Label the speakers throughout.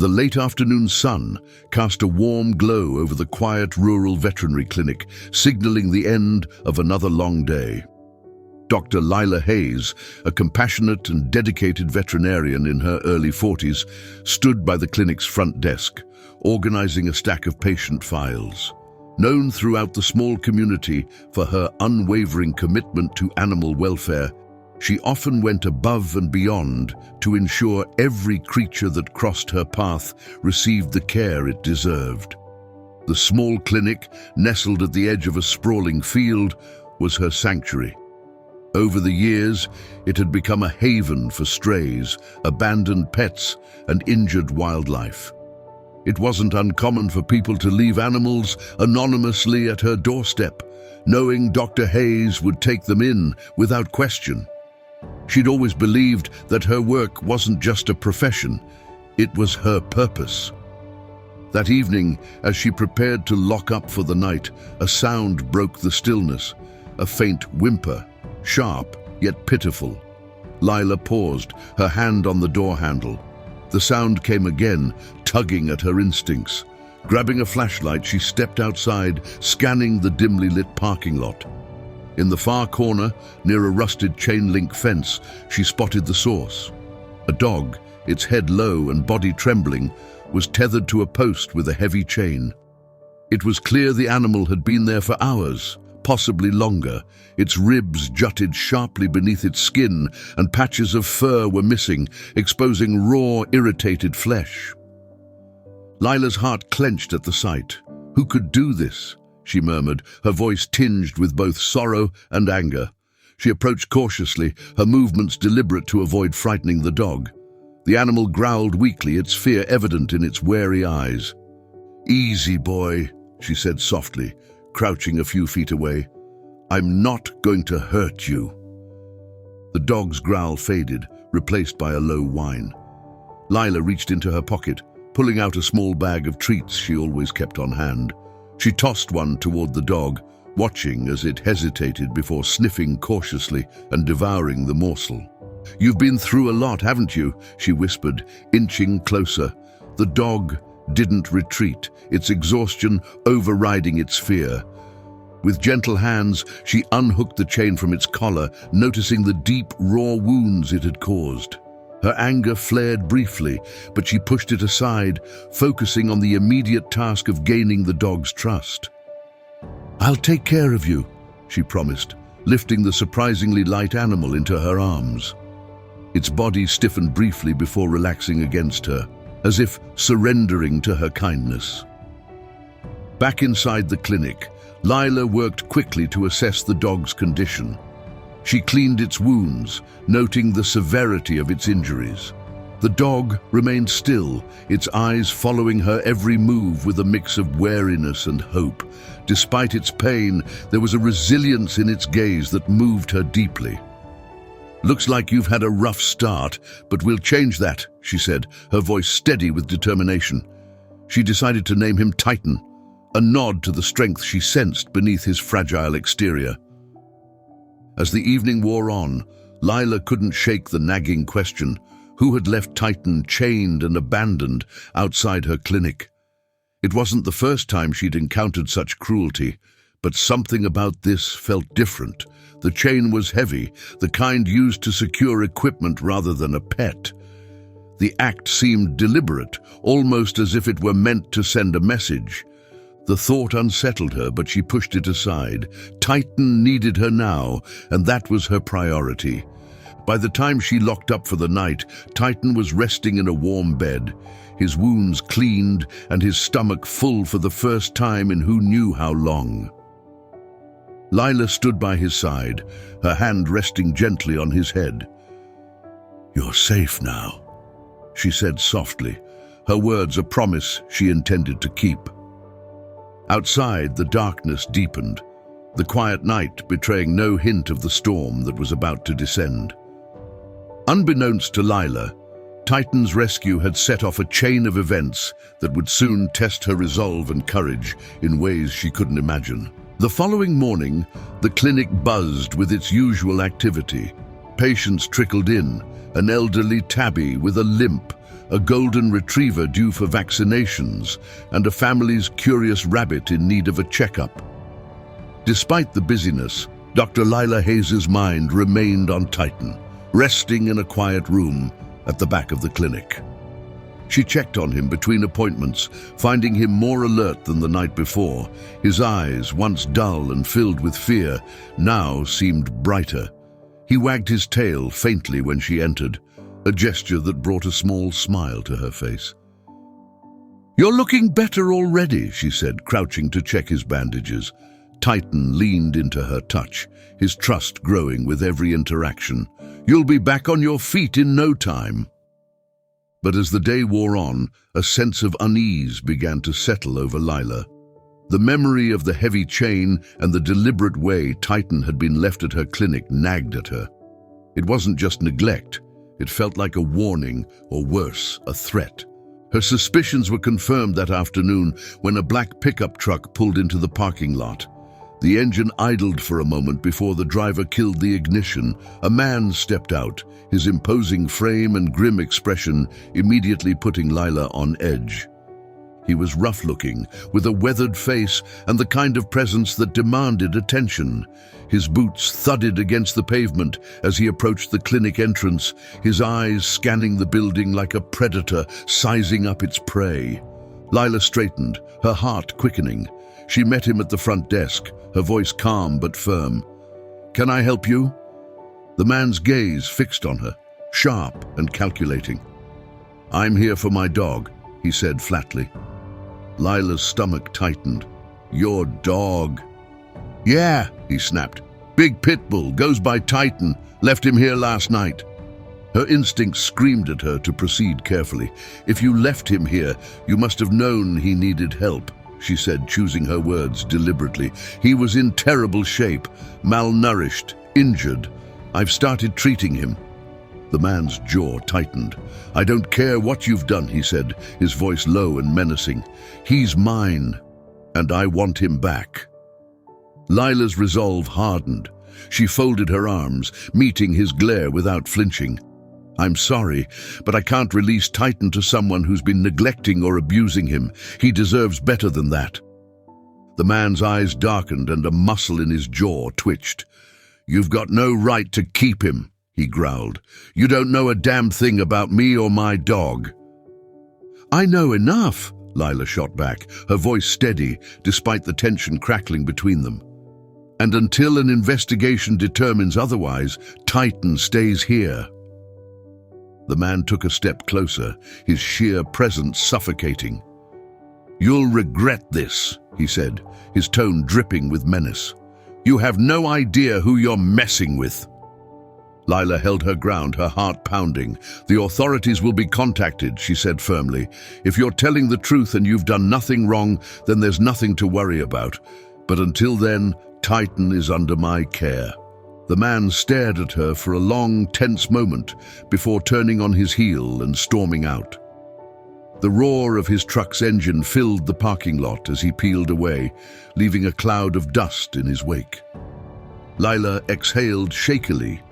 Speaker 1: The late afternoon sun cast a warm glow over the quiet rural veterinary clinic, signaling the end of another long day. Dr. Lila Hayes, a compassionate and dedicated veterinarian in her early 40s, stood by the clinic's front desk, organizing a stack of patient files. Known throughout the small community for her unwavering commitment to animal welfare, she often went above and beyond to ensure every creature that crossed her path received the care it deserved. The small clinic, nestled at the edge of a sprawling field, was her sanctuary. Over the years, it had become a haven for strays, abandoned pets, and injured wildlife. It wasn't uncommon for people to leave animals anonymously at her doorstep, knowing Dr. Hayes would take them in without question. She'd always believed that her work wasn't just a profession, it was her purpose. That evening, as she prepared to lock up for the night, a sound broke the stillness, a faint whimper, sharp yet pitiful. Lila paused, her hand on the door handle. The sound came again, tugging at her instincts. Grabbing a flashlight, she stepped outside, scanning the dimly lit parking lot. In the far corner, near a rusted chain-link fence, she spotted the source. A dog, its head low and body trembling, was tethered to a post with a heavy chain. It was clear the animal had been there for hours, possibly longer. Its ribs jutted sharply beneath its skin, and patches of fur were missing, exposing raw, irritated flesh. Lila's heart clenched at the sight. Who could do this? She murmured, her voice tinged with both sorrow and anger. She approached cautiously, her movements deliberate to avoid frightening the dog. The animal growled weakly, its fear evident in its wary eyes. "Easy, boy," she said softly, crouching a few feet away. "I'm not going to hurt you." The dog's growl faded, replaced by a low whine. Lila reached into her pocket, pulling out a small bag of treats she always kept on hand. She tossed one toward the dog, watching as it hesitated before sniffing cautiously and devouring the morsel. "You've been through a lot, haven't you?" she whispered, inching closer. The dog didn't retreat, its exhaustion overriding its fear. With gentle hands, she unhooked the chain from its collar, noticing the deep, raw wounds it had caused. Her anger flared briefly, but she pushed it aside, focusing on the immediate task of gaining the dog's trust. "I'll take care of you," she promised, lifting the surprisingly light animal into her arms. Its body stiffened briefly before relaxing against her, as if surrendering to her kindness. Back inside the clinic, Lila worked quickly to assess the dog's condition. She cleaned its wounds, noting the severity of its injuries. The dog remained still, its eyes following her every move with a mix of wariness and hope. Despite its pain, there was a resilience in its gaze that moved her deeply. "Looks like you've had a rough start, but we'll change that," she said, her voice steady with determination. She decided to name him Titan, a nod to the strength she sensed beneath his fragile exterior. As the evening wore on, Lila couldn't shake the nagging question: who had left Titan chained and abandoned outside her clinic? It wasn't the first time she'd encountered such cruelty, but something about this felt different. The chain was heavy, the kind used to secure equipment rather than a pet. The act seemed deliberate, almost as if it were meant to send a message. The thought unsettled her, but she pushed it aside. Titan needed her now, and that was her priority. By the time she locked up for the night, Titan was resting in a warm bed, his wounds cleaned and his stomach full for the first time in who knew how long. Lila stood by his side, her hand resting gently on his head. "You're safe now," she said softly, her words a promise she intended to keep. Outside, the darkness deepened, the quiet night betraying no hint of the storm that was about to descend. Unbeknownst to Lila, Titan's rescue had set off a chain of events that would soon test her resolve and courage in ways she couldn't imagine. The following morning, the clinic buzzed with its usual activity. Patients trickled in, an elderly tabby with a limp, a golden retriever due for vaccinations, and a family's curious rabbit in need of a checkup. Despite the busyness, Dr. Lila Hayes's mind remained on Titan, resting in a quiet room at the back of the clinic. She checked on him between appointments, finding him more alert than the night before. His eyes, once dull and filled with fear, now seemed brighter. He wagged his tail faintly when she entered, a gesture that brought a small smile to her face. "You're looking better already," she said, crouching to check his bandages. Titan leaned into her touch, his trust growing with every interaction. "You'll be back on your feet in no time." But as the day wore on, a sense of unease began to settle over Lila. The memory of the heavy chain and the deliberate way Titan had been left at her clinic nagged at her. It wasn't just neglect, it felt like a warning, or worse, a threat. Her suspicions were confirmed that afternoon when a black pickup truck pulled into the parking lot. The engine idled for a moment before the driver killed the ignition. A man stepped out, his imposing frame and grim expression immediately putting Lila on edge. He was rough-looking, with a weathered face and the kind of presence that demanded attention. His boots thudded against the pavement as he approached the clinic entrance, his eyes scanning the building like a predator sizing up its prey. Lila straightened, her heart quickening. She met him at the front desk, her voice calm but firm. "Can I help you?" The man's gaze fixed on her, sharp and calculating. "I'm here for my dog," he said flatly. Lila's stomach tightened. "Your dog?" "Yeah," he snapped. "Big pit bull, goes by Titan. Left him here last night." Her instincts screamed at her to proceed carefully. "If you left him here, you must have known he needed help," she said, choosing her words deliberately. "He was in terrible shape, malnourished, injured. I've started treating him." The man's jaw tightened. "I don't care what you've done," he said, his voice low and menacing. "He's mine, and I want him back." Lila's resolve hardened. She folded her arms, meeting his glare without flinching. "I'm sorry, but I can't release Titan to someone who's been neglecting or abusing him. He deserves better than that." The man's eyes darkened and a muscle in his jaw twitched. "You've got no right to keep him," he growled. "You don't know a damn thing about me or my dog." "I know enough," Lila shot back, her voice steady despite the tension crackling between them. "And until an investigation determines otherwise, Titan stays here." The man took a step closer, his sheer presence suffocating. "You'll regret this," he said, his tone dripping with menace. "You have no idea who you're messing with." Lila held her ground, her heart pounding. "The authorities will be contacted," she said firmly. "If you're telling the truth and you've done nothing wrong, then there's nothing to worry about. But until then, Titan is under my care." The man stared at her for a long, tense moment before turning on his heel and storming out. The roar of his truck's engine filled the parking lot as he peeled away, leaving a cloud of dust in his wake. Lila exhaled shakily,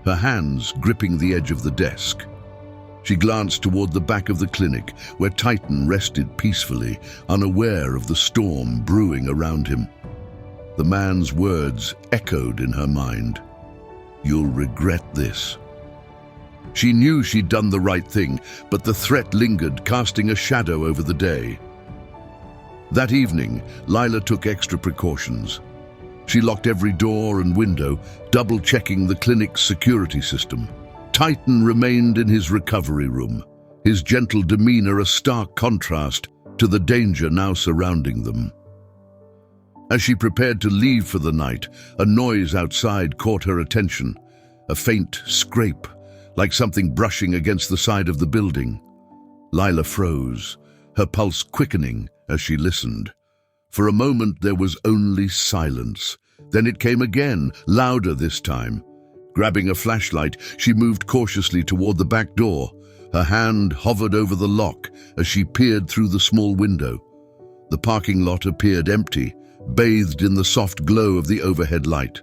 Speaker 1: her hands gripping the edge of the desk. She glanced toward the back of the clinic, where Titan rested peacefully, unaware of the storm brewing around him. The man's words echoed in her mind. "You'll regret this." She knew she'd done the right thing, but the threat lingered, casting a shadow over the day. That evening, Lila took extra precautions. She locked every door and window, double-checking the clinic's security system. Titan remained in his recovery room, his gentle demeanor a stark contrast to the danger now surrounding them. As she prepared to leave for the night, a noise outside caught her attention, a faint scrape, like something brushing against the side of the building. Lila froze, her pulse quickening as she listened. For a moment there was only silence. Then it came again, louder this time. Grabbing a flashlight, she moved cautiously toward the back door. Her hand hovered over the lock as she peered through the small window. The parking lot appeared empty, bathed in the soft glow of the overhead light.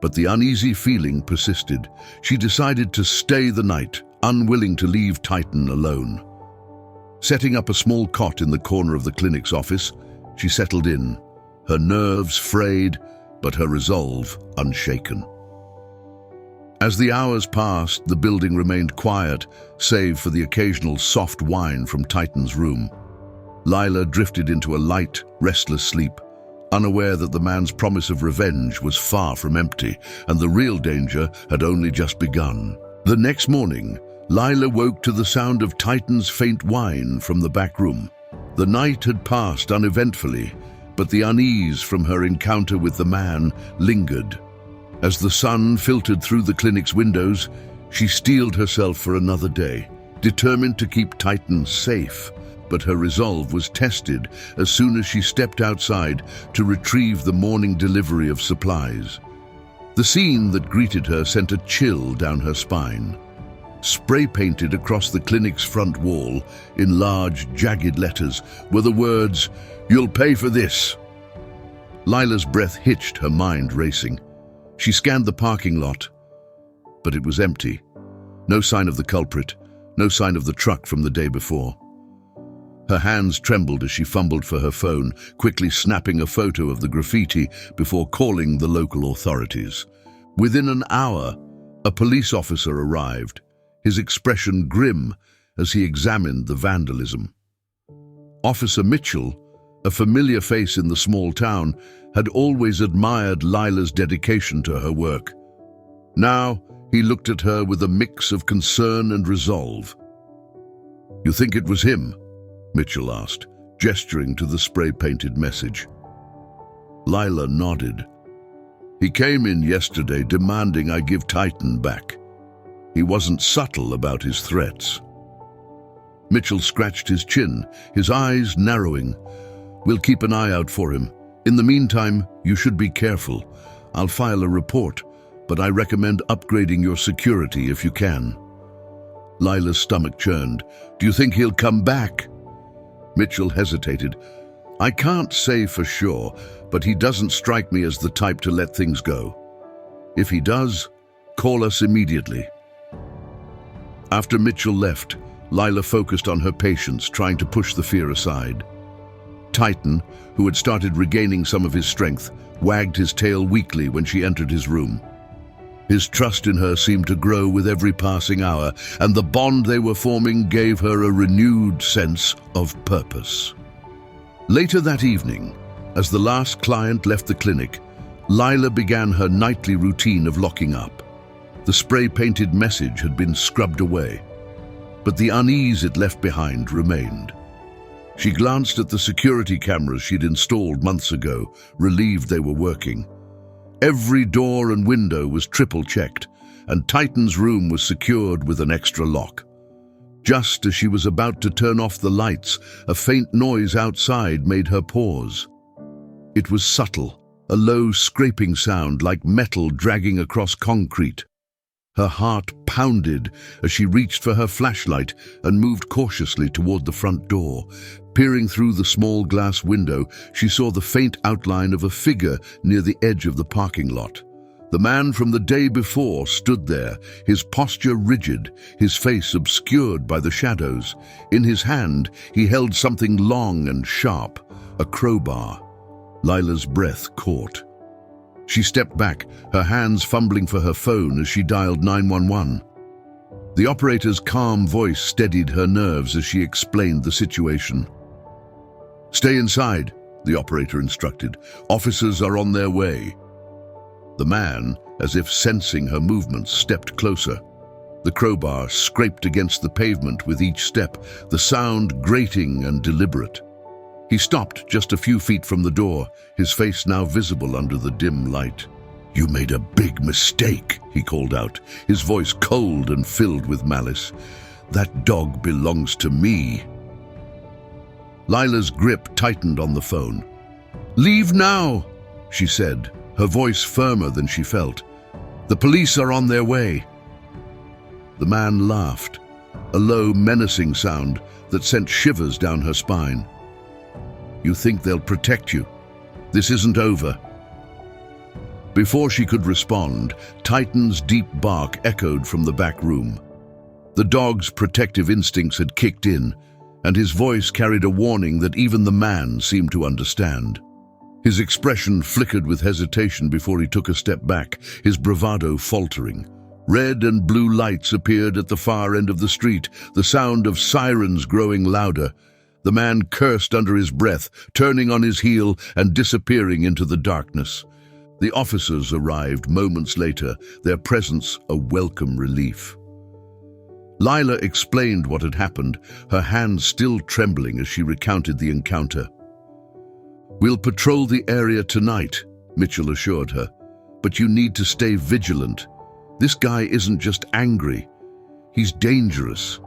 Speaker 1: But the uneasy feeling persisted. She decided to stay the night, unwilling to leave Titan alone. Setting up a small cot in the corner of the clinic's office, she settled in, her nerves frayed, but her resolve unshaken. As the hours passed, the building remained quiet, save for the occasional soft whine from Titan's room. Lila drifted into a light, restless sleep, unaware that the man's promise of revenge was far from empty, and the real danger had only just begun. The next morning, Lila woke to the sound of Titan's faint whine from the back room. The night had passed uneventfully, but the unease from her encounter with the man lingered. As the sun filtered through the clinic's windows, she steeled herself for another day, determined to keep Titan safe. But her resolve was tested as soon as she stepped outside to retrieve the morning delivery of supplies. The scene that greeted her sent a chill down her spine. Spray-painted across the clinic's front wall, in large, jagged letters, were the words, "You'll pay for this." Lila's breath hitched, her mind racing. She scanned the parking lot, but it was empty. No sign of the culprit, no sign of the truck from the day before. Her hands trembled as she fumbled for her phone, quickly snapping a photo of the graffiti before calling the local authorities. Within an hour, a police officer arrived, his expression grim as he examined the vandalism. Officer Mitchell, a familiar face in the small town, had always admired Lila's dedication to her work. Now, he looked at her with a mix of concern and resolve. "You think it was him?" Mitchell asked, gesturing to the spray-painted message. Lila nodded. "He came in yesterday demanding I give Titan back. He wasn't subtle about his threats." Mitchell scratched his chin, his eyes narrowing. "We'll keep an eye out for him. In the meantime, you should be careful. I'll file a report, but I recommend upgrading your security if you can." Lila's stomach churned. "Do you think he'll come back?" Mitchell hesitated. "I can't say for sure, but he doesn't strike me as the type to let things go. If he does, call us immediately." After Mitchell left, Lila focused on her patients, trying to push the fear aside. Titan, who had started regaining some of his strength, wagged his tail weakly when she entered his room. His trust in her seemed to grow with every passing hour, and the bond they were forming gave her a renewed sense of purpose. Later that evening, as the last client left the clinic, Lila began her nightly routine of locking up. The spray-painted message had been scrubbed away, but the unease it left behind remained. She glanced at the security cameras she'd installed months ago, relieved they were working. Every door and window was triple-checked, and Titan's room was secured with an extra lock. Just as she was about to turn off the lights, a faint noise outside made her pause. It was subtle, a low scraping sound like metal dragging across concrete. Her heart pounded as she reached for her flashlight and moved cautiously toward the front door. Peering through the small glass window, she saw the faint outline of a figure near the edge of the parking lot. The man from the day before stood there, his posture rigid, his face obscured by the shadows. In his hand, he held something long and sharp, a crowbar. Lila's breath caught. She stepped back, her hands fumbling for her phone as she dialed 911. The operator's calm voice steadied her nerves as she explained the situation. "Stay inside," the operator instructed. "Officers are on their way." The man, as if sensing her movements, stepped closer. The crowbar scraped against the pavement with each step, the sound grating and deliberate. He stopped just a few feet from the door, his face now visible under the dim light. "You made a big mistake," he called out, his voice cold and filled with malice. "That dog belongs to me." Lila's grip tightened on the phone. "Leave now," she said, her voice firmer than she felt. "The police are on their way." The man laughed, a low, menacing sound that sent shivers down her spine. "You think they'll protect you? This isn't over." Before she could respond, Titan's deep bark echoed from the back room. The dog's protective instincts had kicked in, and his voice carried a warning that even the man seemed to understand. His expression flickered with hesitation before he took a step back, his bravado faltering. Red and blue lights appeared at the far end of the street, the sound of sirens growing louder. The man cursed under his breath, turning on his heel and disappearing into the darkness. The officers arrived moments later, their presence a welcome relief. Lila explained what had happened, her hands still trembling as she recounted the encounter. "We'll patrol the area tonight," Mitchell assured her, "but you need to stay vigilant. This guy isn't just angry, he's dangerous."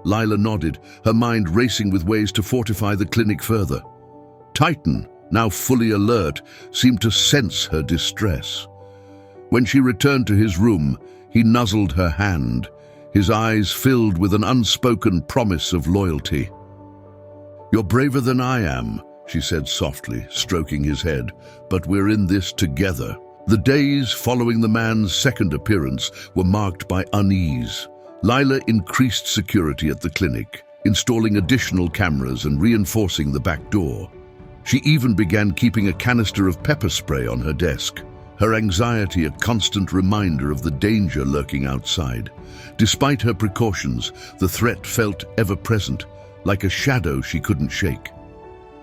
Speaker 1: Lila nodded, her mind racing with ways to fortify the clinic further. Titan, now fully alert, seemed to sense her distress. When she returned to his room, he nuzzled her hand, his eyes filled with an unspoken promise of loyalty. "You're braver than I am," she said softly, stroking his head, "but we're in this together." The days following the man's second appearance were marked by unease. Lila increased security at the clinic, installing additional cameras and reinforcing the back door. She even began keeping a canister of pepper spray on her desk, her anxiety a constant reminder of the danger lurking outside. Despite her precautions, the threat felt ever-present, like a shadow she couldn't shake.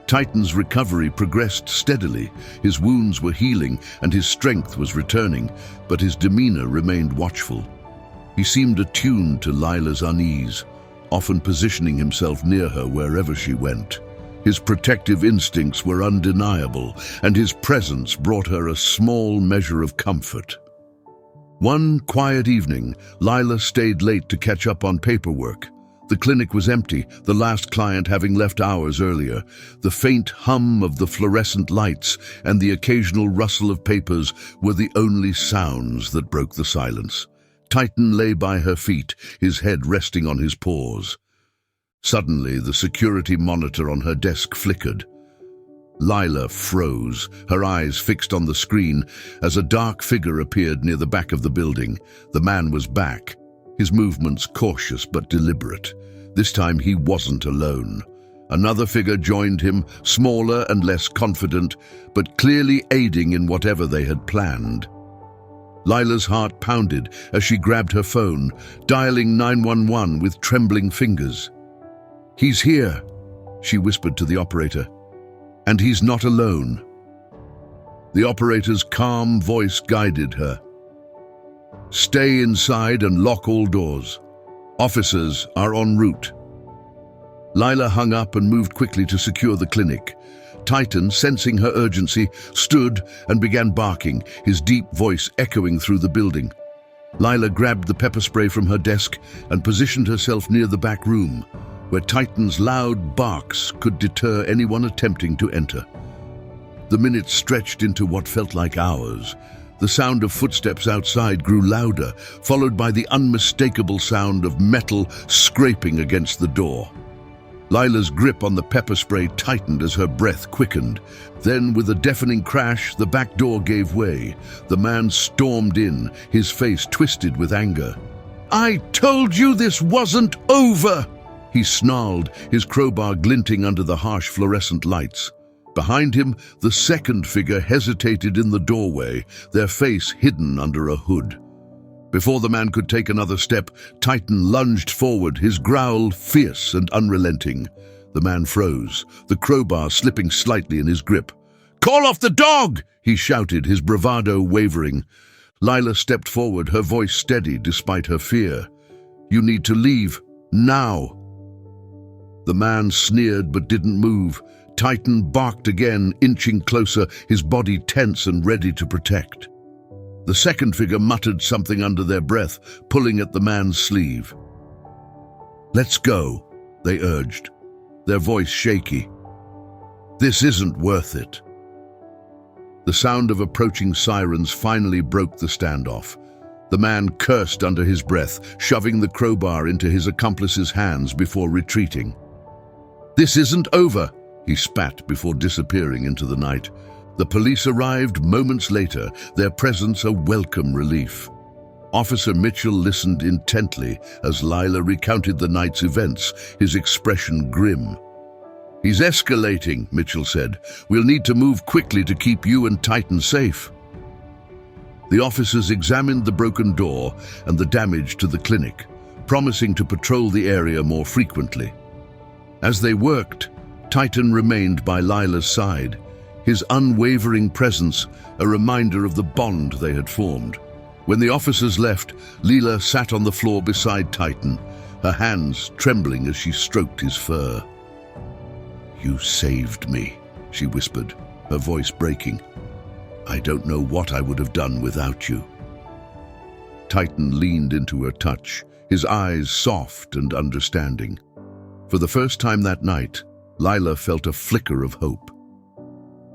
Speaker 1: Titan's recovery progressed steadily. His wounds were healing and his strength was returning, but his demeanor remained watchful. He seemed attuned to Lila's unease, often positioning himself near her wherever she went. His protective instincts were undeniable, and his presence brought her a small measure of comfort. One quiet evening, Lila stayed late to catch up on paperwork. The clinic was empty, the last client having left hours earlier. The faint hum of the fluorescent lights and the occasional rustle of papers were the only sounds that broke the silence. Titan lay by her feet, his head resting on his paws. Suddenly, the security monitor on her desk flickered. Lila froze, her eyes fixed on the screen, as a dark figure appeared near the back of the building. The man was back, his movements cautious but deliberate. This time he wasn't alone. Another figure joined him, smaller and less confident, but clearly aiding in whatever they had planned. Lila's heart pounded as she grabbed her phone, dialing 911 with trembling fingers. "He's here," she whispered to the operator. "And he's not alone." The operator's calm voice guided her. "Stay inside and lock all doors. Officers are en route." Lila hung up and moved quickly to secure the clinic. Titan, sensing her urgency, stood and began barking, his deep voice echoing through the building. Lila grabbed the pepper spray from her desk and positioned herself near the back room, where Titan's loud barks could deter anyone attempting to enter. The minutes stretched into what felt like hours. The sound of footsteps outside grew louder, followed by the unmistakable sound of metal scraping against the door. Lila's grip on the pepper spray tightened as her breath quickened. Then, with a deafening crash, the back door gave way. The man stormed in, his face twisted with anger. "I told you this wasn't over!" he snarled, his crowbar glinting under the harsh fluorescent lights. Behind him, the second figure hesitated in the doorway, their face hidden under a hood. Before the man could take another step, Titan lunged forward, his growl fierce and unrelenting. The man froze, the crowbar slipping slightly in his grip. "Call off the dog!" he shouted, his bravado wavering. Lila stepped forward, her voice steady despite her fear. "You need to leave, now." The man sneered but didn't move. Titan barked again, inching closer, his body tense and ready to protect. The second figure muttered something under their breath, pulling at the man's sleeve. "Let's go," they urged, their voice shaky. "This isn't worth it." The sound of approaching sirens finally broke the standoff. The man cursed under his breath, shoving the crowbar into his accomplice's hands before retreating. "This isn't over," he spat before disappearing into the night. The police arrived moments later, their presence a welcome relief. Officer Mitchell listened intently as Lila recounted the night's events, his expression grim. "He's escalating," Mitchell said. "We'll need to move quickly to keep you and Titan safe." The officers examined the broken door and the damage to the clinic, promising to patrol the area more frequently. As they worked, Titan remained by Lila's side, his unwavering presence a reminder of the bond they had formed. When the officers left, Lila sat on the floor beside Titan, her hands trembling as she stroked his fur. "You saved me," she whispered, her voice breaking. "I don't know what I would have done without you." Titan leaned into her touch, his eyes soft and understanding. For the first time that night, Lila felt a flicker of hope.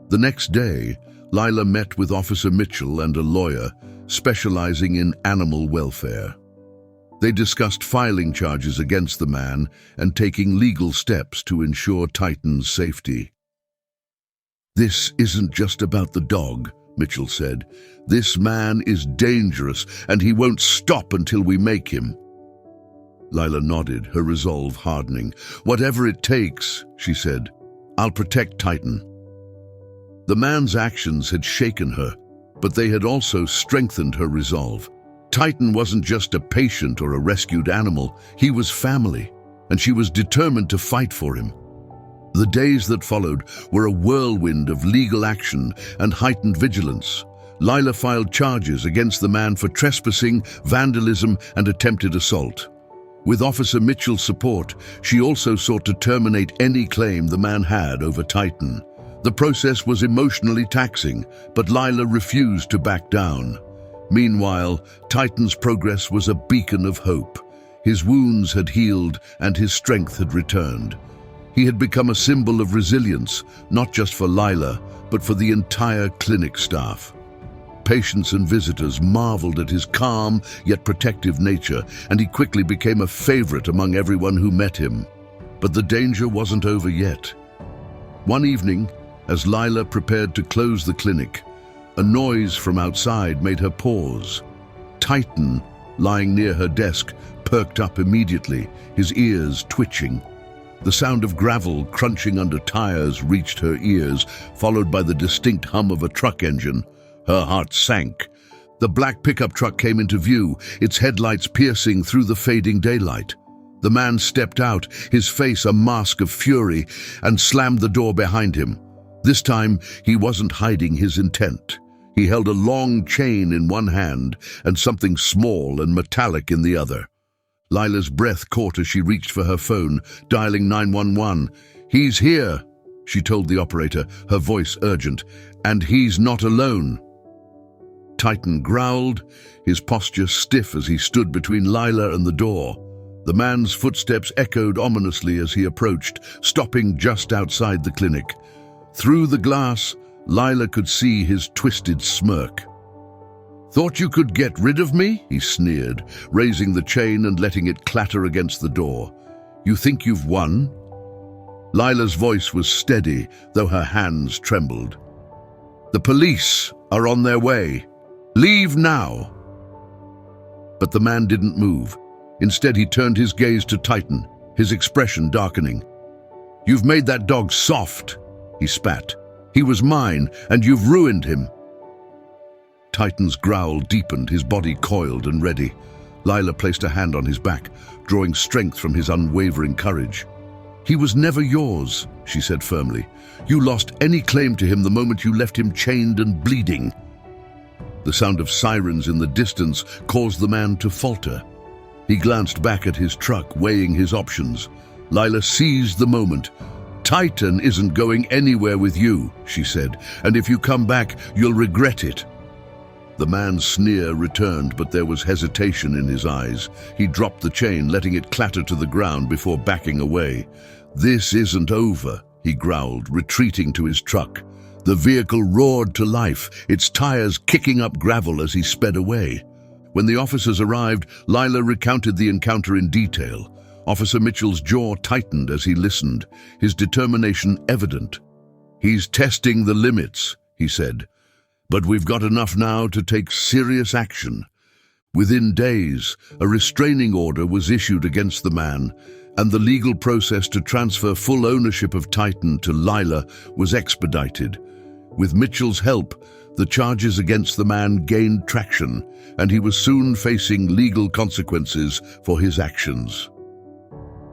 Speaker 1: The next day, Lila met with Officer Mitchell and a lawyer specializing in animal welfare. They discussed filing charges against the man and taking legal steps to ensure Titan's safety. "This isn't just about the dog," Mitchell said. "This man is dangerous, and he won't stop until we make him." Lila nodded, her resolve hardening. "Whatever it takes," she said, "I'll protect Titan." The man's actions had shaken her, but they had also strengthened her resolve. Titan wasn't just a patient or a rescued animal, he was family, and she was determined to fight for him. The days that followed were a whirlwind of legal action and heightened vigilance. Lila filed charges against the man for trespassing, vandalism, and attempted assault. With Officer Mitchell's support, she also sought to terminate any claim the man had over Titan. The process was emotionally taxing, but Lila refused to back down. Meanwhile, Titan's progress was a beacon of hope. His wounds had healed and his strength had returned. He had become a symbol of resilience, not just for Lila, but for the entire clinic staff. Patients and visitors marveled at his calm yet protective nature, and he quickly became a favorite among everyone who met him. But the danger wasn't over yet. One evening, as Lila prepared to close the clinic, a noise from outside made her pause. Titan, lying near her desk, perked up immediately, his ears twitching. The sound of gravel crunching under tires reached her ears, followed by the distinct hum of a truck engine. Her heart sank. The black pickup truck came into view, its headlights piercing through the fading daylight. The man stepped out, his face a mask of fury, and slammed the door behind him. This time, he wasn't hiding his intent. He held a long chain in one hand and something small and metallic in the other. Lila's breath caught as she reached for her phone, dialing 911. "He's here," she told the operator, her voice urgent, "and he's not alone." Titan growled, his posture stiff as he stood between Lila and the door. The man's footsteps echoed ominously as he approached, stopping just outside the clinic. Through the glass, Lila could see his twisted smirk. "Thought you could get rid of me?" he sneered, raising the chain and letting it clatter against the door. "You think you've won?" Lila's voice was steady, though her hands trembled. "The police are on their way. Leave now." But the man didn't move. Instead, he turned his gaze to Titan, his expression darkening. "You've made that dog soft," he spat. "He was mine, and you've ruined him." Titan's growl deepened, his body coiled and ready. Lila placed a hand on his back, drawing strength from his unwavering courage. "He was never yours," she said firmly. "You lost any claim to him the moment you left him chained and bleeding." The sound of sirens in the distance caused the man to falter. He glanced back at his truck, weighing his options. Lila seized the moment. "Titan isn't going anywhere with you," she said, "and if you come back, you'll regret it." The man's sneer returned, but there was hesitation in his eyes. He dropped the chain, letting it clatter to the ground before backing away. "This isn't over," he growled, retreating to his truck. The vehicle roared to life, its tires kicking up gravel as he sped away. When the officers arrived, Lila recounted the encounter in detail. Officer Mitchell's jaw tightened as he listened, his determination evident. "He's testing the limits," he said. "But we've got enough now to take serious action. Within days, a restraining order was issued against the man, and the legal process to transfer full ownership of Titan to Lila was expedited. With Mitchell's help, the charges against the man gained traction, and he was soon facing legal consequences for his actions.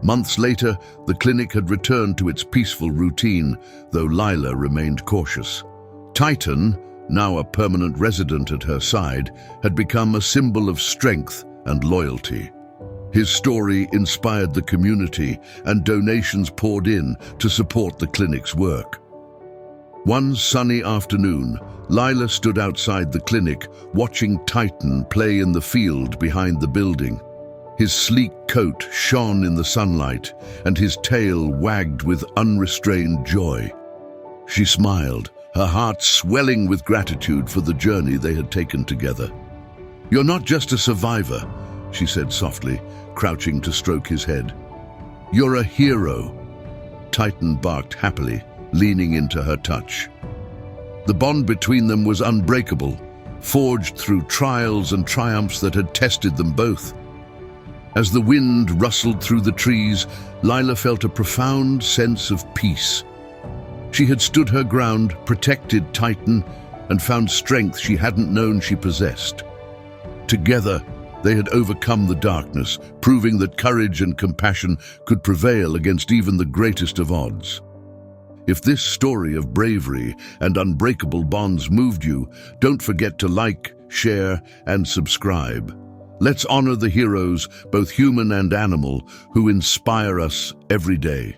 Speaker 1: Months later, the clinic had returned to its peaceful routine, though Lila remained cautious. Titan, now a permanent resident at her side, had become a symbol of strength and loyalty. His story inspired the community, and donations poured in to support the clinic's work. One sunny afternoon, Lila stood outside the clinic, watching Titan play in the field behind the building. His sleek coat shone in the sunlight, and his tail wagged with unrestrained joy. She smiled, her heart swelling with gratitude for the journey they had taken together. "You're not just a survivor," she said softly, crouching to stroke his head. "You're a hero." Titan barked happily, leaning into her touch. The bond between them was unbreakable, forged through trials and triumphs that had tested them both. As the wind rustled through the trees, Lila felt a profound sense of peace. She had stood her ground, protected Titan, and found strength she hadn't known she possessed. Together, they had overcome the darkness, proving that courage and compassion could prevail against even the greatest of odds. If this story of bravery and unbreakable bonds moved you, don't forget to like, share, and subscribe. Let's honor the heroes, both human and animal, who inspire us every day.